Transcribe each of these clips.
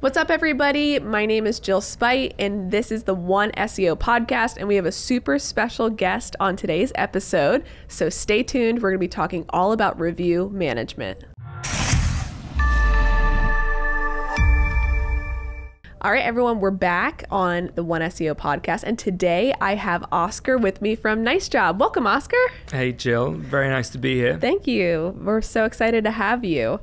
What's up, everybody? My name is Jill Spite, and this is the One SEO podcast, and we have a super special guest on today's episode. So stay tuned. We're going to be talking all about review management. All right, everyone, we're back on the One SEO podcast, and today I have Oscar with me from NiceJob. Welcome, Oscar. Hey, Jill. Very nice to be here. Thank you. We're so excited to have you.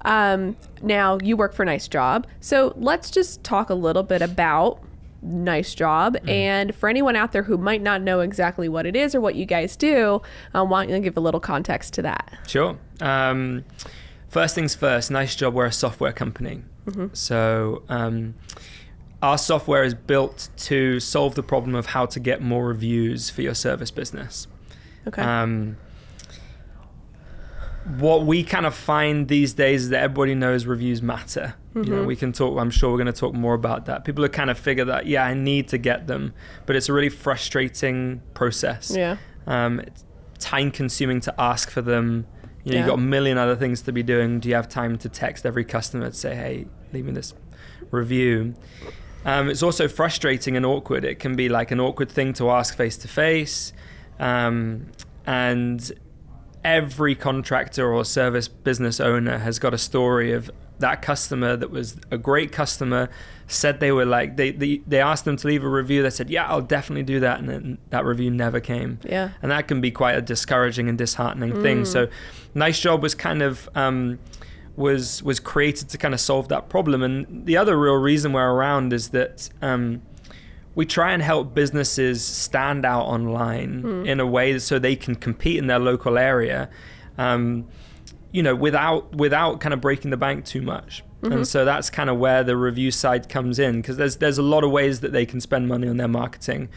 Now, you work for NiceJob, so let's just talk a little bit about NiceJob. And for anyone out there who might not know exactly what it is or what you guys do, why don't you give a little context to that? Sure. First things first, NiceJob, we're a software company. So our software is built to solve the problem of how to get more reviews for your service business. Okay. What we kind of find these days is that everybody knows reviews matter. You know, we can talk, I'm sure we're going to talk more about that. People have kind of figured that, yeah, I need to get them, but it's a really frustrating process. Yeah. It's time consuming to ask for them. You know, you've got a million other things to be doing. Do you have time to text every customer to say, hey, leave me this review? It's also frustrating and awkward. It can be like an awkward thing to ask face to face. And every contractor or service business owner has got a story of that customer that was a great customer, said they were like, they asked them to leave a review. They said, yeah, I'll definitely do that. And then that review never came. Yeah. And that can be quite a discouraging and disheartening thing. So NiceJob was kind of, was created to kind of solve that problem. And the other real reason we're around is that, we try and help businesses stand out online in a way so they can compete in their local area, you know, without kind of breaking the bank too much. And so that's kind of where the review side comes in, because there's a lot of ways that they can spend money on their marketing,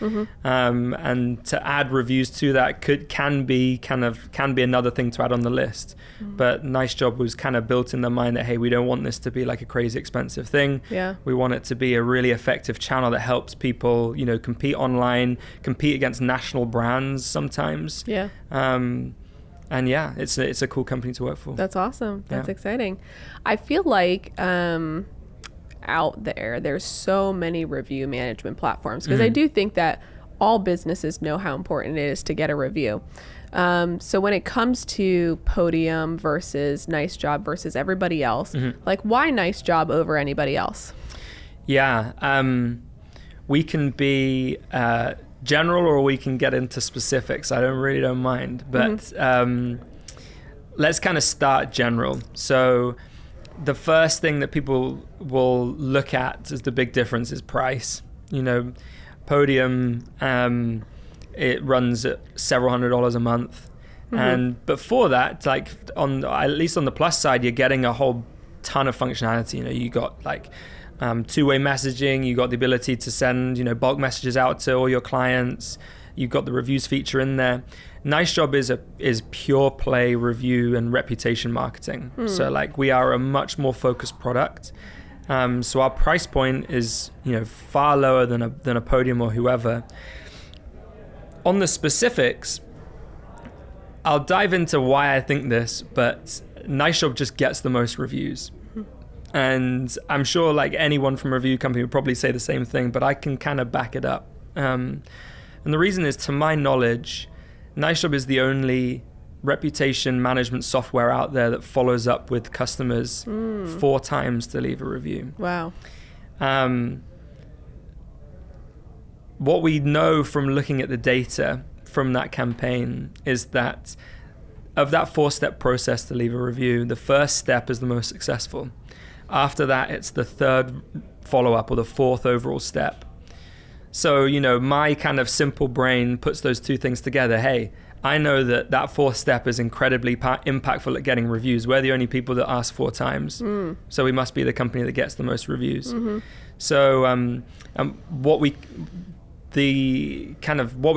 and to add reviews to that can be another thing to add on the list. But NiceJob was kind of built in their mind that, hey, we don't want this to be like a crazy expensive thing. Yeah. We want it to be a really effective channel that helps people, you know, compete online, compete against national brands sometimes. Yeah. And yeah, it's a cool company to work for. That's awesome. That's exciting. I feel like out there's so many review management platforms, because I do think that all businesses know how important it is to get a review. So when it comes to Podium versus NiceJob versus everybody else, like, why NiceJob over anybody else? Yeah, we can be general, or we can get into specifics. I don't mind, but let's kind of start general. So the first thing that people will look at as the big difference is price. You know, Podium, it runs at several $100s a month, and before that, like at least on the plus side, you're getting a whole ton of functionality. You know, you got like two-way messaging, you got the ability to send, you know, bulk messages out to all your clients, you've got the reviews feature in there. NiceJob is pure play review and reputation marketing. So like, we are a much more focused product. So our price point is, you know, far lower than a Podium or whoever. On the specifics, I'll dive into why I think this, but NiceJob just gets the most reviews. And I'm sure like anyone from a review company would probably say the same thing, but I can kind of back it up. And the reason is, to my knowledge, NiceJob is the only reputation management software out there that follows up with customers 4 times to leave a review. Wow. What we know from looking at the data from that campaign is that of that 4-step process to leave a review, the first step is the most successful. After that, it's the 3rd follow-up or the 4th overall step. So, you know, my kind of simple brain puts those 2 things together. Hey, I know that 4th step is incredibly impactful at getting reviews. We're the only people that ask 4 times. So we must be the company that gets the most reviews. So what we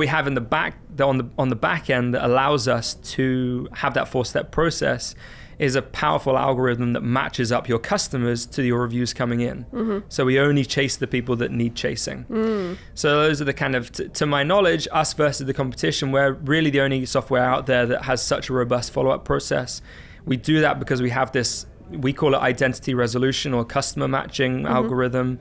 have in the back, on the back end, that allows us to have that 4-step process is a powerful algorithm that matches up your customers to your reviews coming in. So we only chase the people that need chasing. So those are the kind of, to my knowledge, us versus the competition, we're really the only software out there that has such a robust follow-up process. We do that because we have this we call it identity resolution or customer matching algorithm.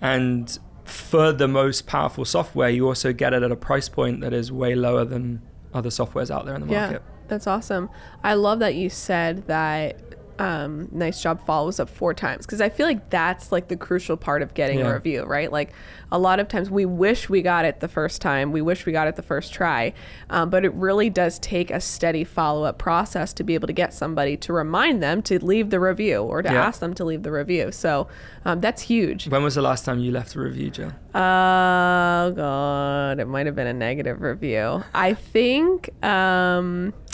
And for the most powerful software, you also get it at a price point that is way lower than other softwares out there in the market. That's awesome. I love that you said that NiceJob follows up 4 times, because I feel like that's like the crucial part of getting a review, right? Like a lot of times we wish we got it the first time, we wish we got it the first try, but it really does take a steady follow-up process to be able to get somebody to remind them to leave the review or to ask them to leave the review. So that's huge. When was the last time you left a review, Jill? Oh God, it might have been a negative review. I think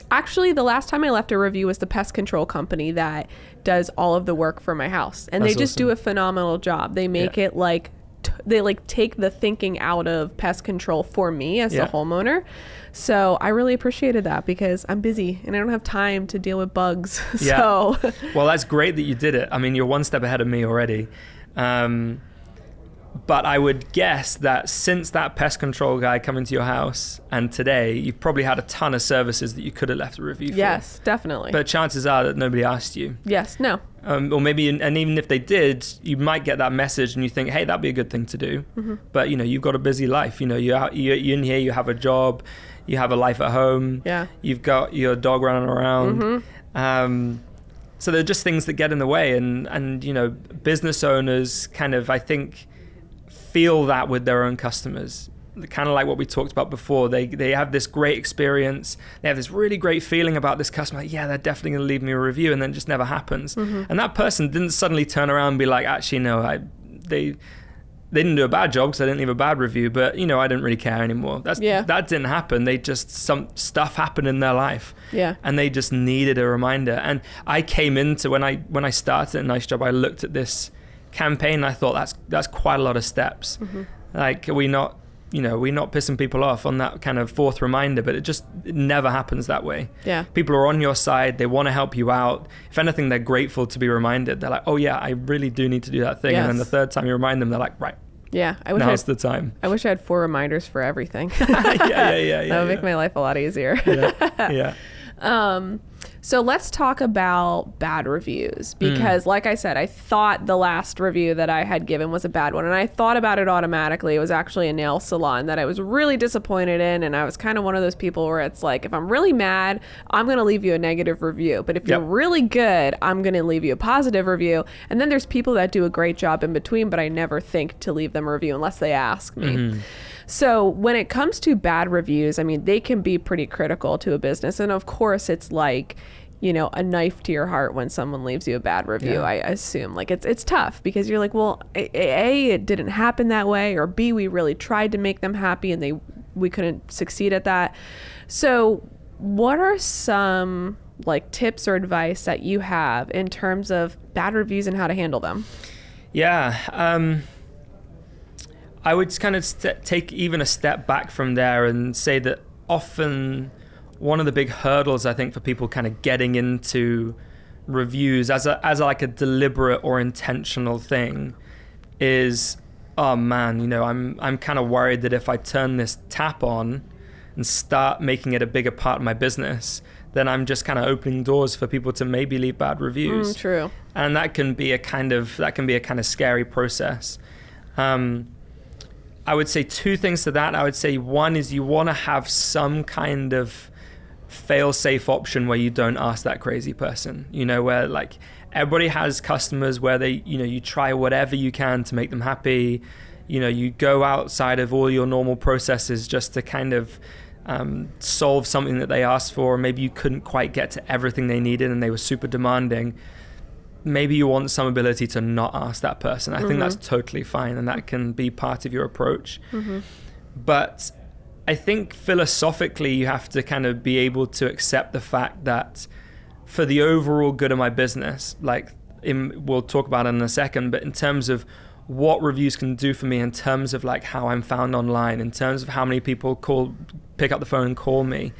actually the last time I left a review was the pest control company that does all of the work for my house, and they just do a phenomenal job. They make it like they like take the thinking out of pest control for me as the homeowner. So I really appreciated that, because I'm busy and I don't have time to deal with bugs. So well, that's great that you did it. I mean, you're one step ahead of me already. But I would guess that since that pest control guy come into your house and today, you've probably had a ton of services that you could have left a review for. Yes, definitely. But chances are that nobody asked you. Yes, no. Or maybe, and even if they did, you might get that message and you think, hey, that'd be a good thing to do. But, you know, you've got a busy life. You know, you're in here, you have a job, you have a life at home. Yeah. You've got your dog running around. So they're just things that get in the way. And you know, business owners kind of, I think, feel that with their own customers. Kind of like what we talked about before. They have this great experience. They have this really great feeling about this customer. Like, yeah, they're definitely going to leave me a review, and then it just never happens. And that person didn't suddenly turn around and be like, actually, no, they didn't do a bad job because I didn't leave a bad review, but you know, I didn't really care anymore. That didn't happen. They just, some stuff happened in their life. And they just needed a reminder. And I came into, when I started at NiceJob, I looked at this campaign and I thought that's quite a lot of steps. Like, we're not pissing people off on that kind of 4th reminder, but it never happens that way. People are on your side. They want to help you out. If anything, they're grateful to be reminded. They're like, oh yeah, I really do need to do that thing. And then the 3rd time you remind them, they're like, right. Now's the time. I wish I had 4 reminders for everything. That would make my life a lot easier. So let's talk about bad reviews, because like I said, I thought the last review that I had given was a bad one, and I thought about it automatically. It was actually a nail salon that I was really disappointed in, and I was kind of one of those people where it's like, if I'm really mad, I'm going to leave you a negative review, but if you're really good, I'm going to leave you a positive review. And then there's people that do a great job in between, but I never think to leave them a review unless they ask me. So when it comes to bad reviews, I mean, they can be pretty critical to a business. And of course, it's like, you know, a knife to your heart when someone leaves you a bad review. I assume, like, it's tough, because you're like, well, A, it didn't happen that way, or B, we really tried to make them happy and we couldn't succeed at that. So what are some like tips or advice that you have in terms of bad reviews and how to handle them? I would kind of take even a step back from there and say that often one of the big hurdles, I think, for people kind of getting into reviews as like a deliberate or intentional thing is, oh man, you know, I'm kind of worried that if I turn this tap on and start making it a bigger part of my business, then I'm just kind of opening doors for people to maybe leave bad reviews. True. And that can be a kind of scary process. I would say 2 things to that. I would say one is you want to have some kind of fail-safe option where you don't ask that crazy person, you know, where like everybody has customers where they, you know, you try whatever you can to make them happy. You know, you go outside of all your normal processes just to kind of solve something that they asked for. Maybe you couldn't quite get to everything they needed and they were super demanding. Maybe you want some ability to not ask that person. I think that's totally fine, and that can be part of your approach. But I think philosophically you have to kind of be able to accept the fact that for the overall good of my business, like we'll talk about it in a second, but in terms of what reviews can do for me, in terms of like how I'm found online, in terms of how many people pick up the phone and call me,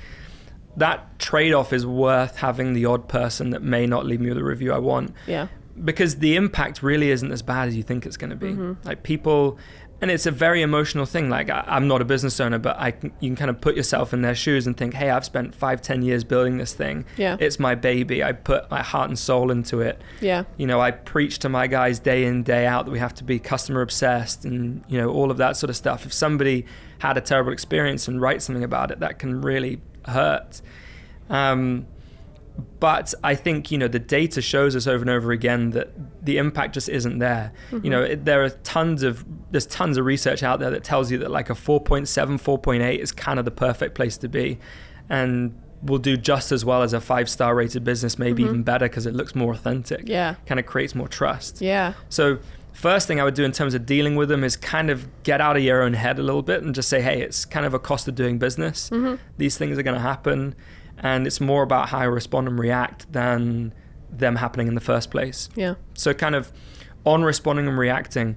that trade-off is worth having the odd person that may not leave me the review I want. Because the impact really isn't as bad as you think it's going to be. Like people, And it's a very emotional thing. Like, I'm not a business owner, but you can kind of put yourself in their shoes and think, hey, I've spent 5-10 years building this thing. Yeah. It's my baby. I put my heart and soul into it. Yeah. You know, I preach to my guys day in, day out that we have to be customer obsessed and, you know, all of that sort of stuff. If somebody had a terrible experience and write something about it, that can really hurt. But I think, you know, the data shows us over and over again that the impact just isn't there. Mm-hmm. You know, there's tons of research out there that tells you that like a 4.7, 4.8 is kind of the perfect place to be, and will do just as well as a 5-star rated business, maybe even better, because it looks more authentic. Yeah. Kind of creates more trust. Yeah. So first thing I would do in terms of dealing with them is kind of get out of your own head a little bit and just say, hey, it's kind of a cost of doing business. These things are going to happen. And it's more about how I respond and react than them happening in the first place. Yeah. So kind of on responding and reacting,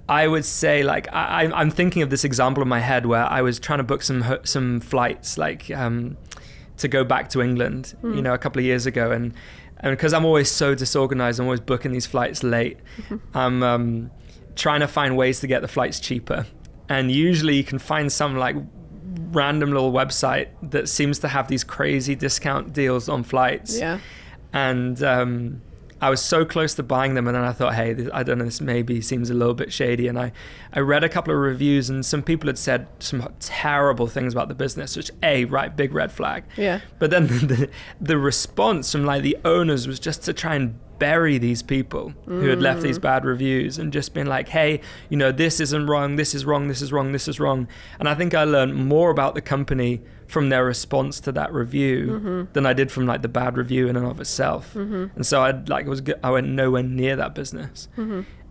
I would say, like, I'm thinking of this example in my head where I was trying to book some flights, like to go back to England, you know, a couple of years ago. And because I'm always so disorganized, I'm always booking these flights late. I'm trying to find ways to get the flights cheaper. And usually you can find some like random little website that seems to have these crazy discount deals on flights. Yeah. And I was so close to buying them, and then I thought, hey, I don't know, this maybe seems a little bit shady. And I read a couple of reviews, and some people had said some terrible things about the business, which big red flag. Yeah. But then the response from like the owners was just to try and bury these people who had left these bad reviews, and just been like, hey, you know, this isn't wrong, this is wrong, this is wrong, this is wrong. And I think I learned more about the company from their response to that review than I did from like the bad review in and of itself. And so I went nowhere near that business.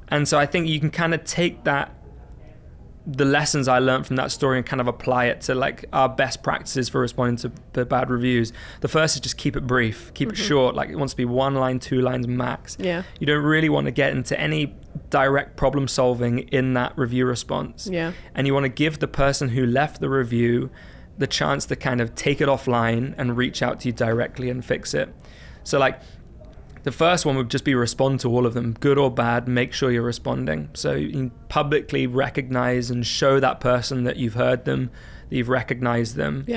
And so I think you can kind of take the lessons I learned from that story and kind of apply it to like our best practices for responding to the bad reviews. The first is just keep it brief, keep it short. Like, it wants to be 1 line, 2 lines max. Yeah. You don't really want to get into any direct problem solving in that review response. Yeah. And you want to give the person who left the review the chance to kind of take it offline and reach out to you directly and fix it. So like, the first one would just be respond to all of them, good or bad, make sure you're responding. So you can publicly recognize and show that person that you've heard them, that you've recognized them,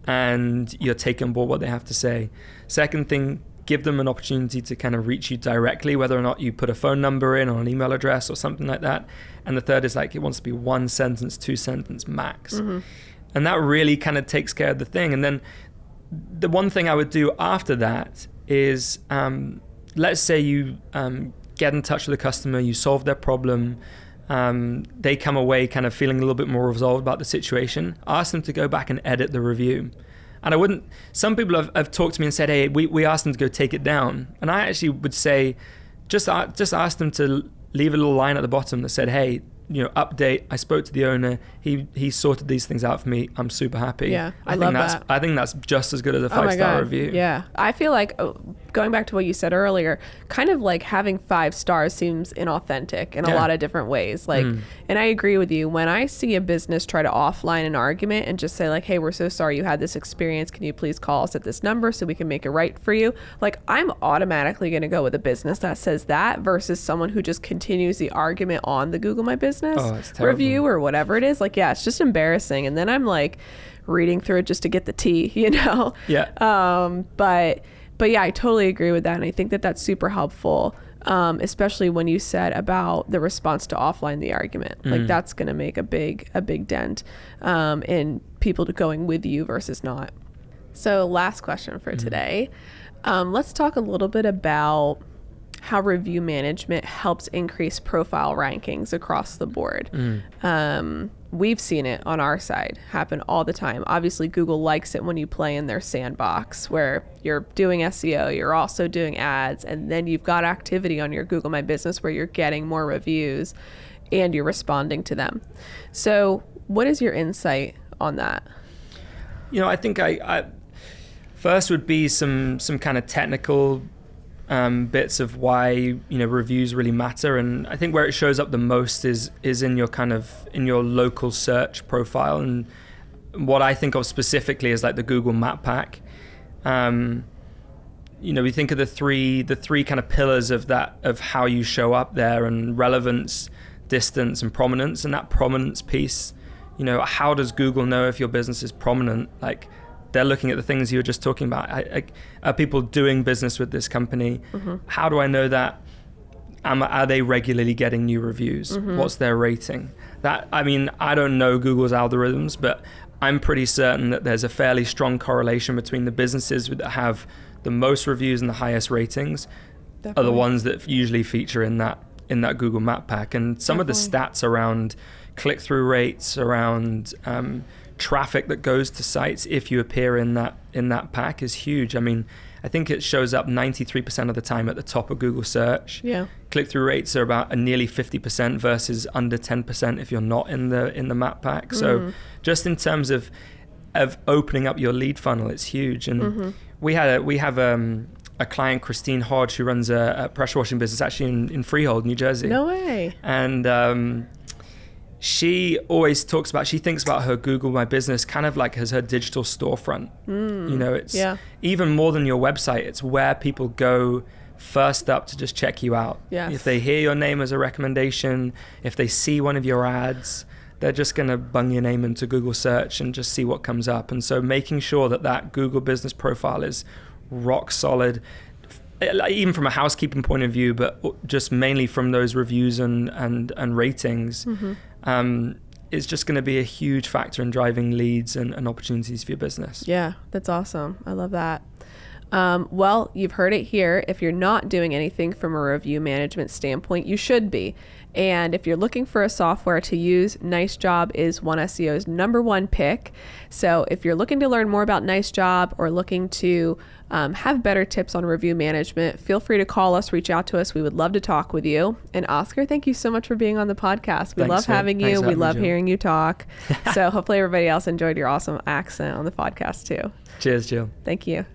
and you're taking on board what they have to say. Second thing, give them an opportunity to kind of reach you directly, whether or not you put a phone number in or an email address or something like that. And the third is like, it wants to be 1 sentence, 2 sentence max. And that really kind of takes care of the thing. And then the one thing I would do after that is, let's say you get in touch with the customer, you solve their problem, they come away kind of feeling a little bit more resolved about the situation. Ask them to go back and edit the review. And some people have talked to me and said, hey, we asked them to go take it down. And I actually would say, just ask them to leave a little line at the bottom that said, hey, you know, update, I spoke to the owner, he sorted these things out for me, I'm super happy. Yeah, I love that. I think that's just as good as a 5-star review. Yeah, I feel like, going back to what you said earlier, kind of like having 5 stars seems inauthentic in a lot of different ways. Like, and I agree with you. When I see a business try to offline an argument and just say like, hey, we're so sorry you had this experience, can you please call us at this number so we can make it right for you? Like, I'm automatically going to go with a business that says that versus someone who just continues the argument on the Google My Business review or whatever it is. Like, yeah, it's just embarrassing. And then I'm like reading through it just to get the tea, you know? Yeah. But yeah, I totally agree with that. And I think that that's super helpful, especially when you said about the response to offline the argument. Like, that's going to make a big dent in people going with you versus not. So last question for today. Let's talk a little bit about how review management helps increase profile rankings across the board. We've seen it on our side happen all the time. Obviously, Google likes it when you play in their sandbox where you're doing SEO, you're also doing ads, and then you've got activity on your Google My Business where you're getting more reviews and you're responding to them. So what is your insight on that? You know, I think I first would be some kind of technical bits of why, you know, reviews really matter. And I think where it shows up the most is in your kind of in your local search profile. And what I think of specifically is like the Google Map Pack. You know, we think of the three kind of pillars of that, of how you show up there, and relevance, distance and prominence, and that prominence piece, you know, how does Google know if your business is prominent? Like, they're looking at the things you were just talking about. Are people doing business with this company? How do I know that? Are they regularly getting new reviews? What's their rating? I mean, I don't know Google's algorithms, but I'm pretty certain that there's a fairly strong correlation between the businesses that have the most reviews and the highest ratings are the ones that usually feature in that Google Map pack. And some of the stats around click-through rates, around traffic that goes to sites if you appear in that pack is huge. I mean, I think it shows up 93% of the time at the top of Google search. Yeah. Click-through rates are about nearly 50% versus under 10% if you're not in the map pack. So just in terms of opening up your lead funnel, it's huge. And we have a client, Christine Hodge, who runs a pressure washing business actually in Freehold, New Jersey. No way. And she always thinks about her Google My Business kind of like as her digital storefront. You know, it's even more than your website. It's where people go first up to just check you out. Yes. If they hear your name as a recommendation, if they see one of your ads, they're just going to bung your name into Google search and just see what comes up. And so making sure that Google business profile is rock solid, even from a housekeeping point of view, but just mainly from those reviews and ratings, is just going to be a huge factor in driving leads and opportunities for your business. Yeah, that's awesome. I love that. Well, you've heard it here. If you're not doing anything from a review management standpoint, you should be. And if you're looking for a software to use, NiceJob is One SEO's #1 pick. So if you're looking to learn more about NiceJob or looking to have better tips on review management, feel free to call us, reach out to us. We would love to talk with you. And Oscar, thank you so much for being on the podcast. We love having you. We love hearing you talk. So hopefully everybody else enjoyed your awesome accent on the podcast too. Cheers, Jill. Thank you.